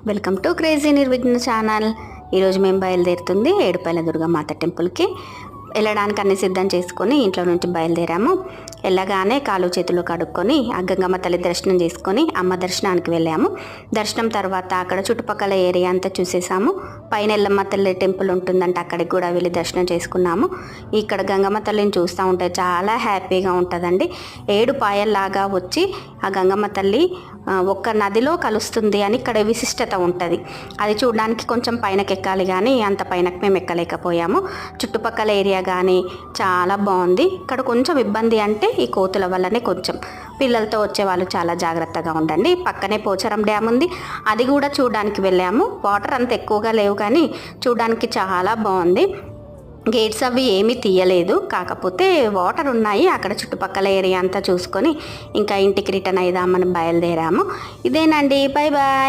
Welcome to crazy Nirvighna channel. ఈరోజు మేము బయలుదేరుతుంది ఏడుపాయల దుర్గామాత టెంపుల్కి వెళ్ళడానికి అన్ని సిద్ధం చేసుకొని ఇంట్లో నుంచి బయలుదేరాము. వెళ్ళగానే కాలు చేతులు కడుక్కొని ఆ గంగమ్మ తల్లి దర్శనం చేసుకొని అమ్మ దర్శనానికి వెళ్ళాము. దర్శనం తర్వాత అక్కడ చుట్టుపక్కల ఏరియా అంతా చూసేసాము. పైన ఎల్లమ్మ తల్లి టెంపుల్ ఉంటుందంటే అక్కడికి కూడా వెళ్ళి దర్శనం చేసుకున్నాము. ఇక్కడ గంగమ్మ తల్లిని చూస్తూ ఉంటే చాలా హ్యాపీగా ఉంటుందండి. 7 పాయల్లాగా వచ్చి ఆ గంగమ్మ తల్లి ఒక్క నదిలో కలుస్తుంది అని ఇక్కడ విశిష్టత ఉంటుంది. అది చూడడానికి కొంచెం పైనకి ఎక్కాలి, కానీ అంత పైనకి మేము ఎక్కలేకపోయాము. చుట్టుపక్కల ఏరియా కానీ చాలా బాగుంది. ఇక్కడ కొంచెం ఇబ్బంది అంటే ఈ కోతుల వల్లనే కొంచెం పిల్లలతో వచ్చే వాళ్ళు చాలా జాగ్రత్తగా ఉండండి. పక్కనే పోచారం డ్యామ్ ఉంది, అది కూడా చూడడానికి వెళ్ళాము. వాటర్ అంత ఎక్కువగా లేవు కానీ చూడడానికి చాలా బాగుంది. గేట్స్ అవి ఏమీ తీయలేదు, కాకపోతే వాటర్ ఉన్నాయి. అక్కడ చుట్టుపక్కల ఏరియా అంతా చూసుకొని ఇంకా ఇంటికి రిటర్న్ అయిదామని బయలుదేరాము. ఇదేనండి, బాయ్ బాయ్.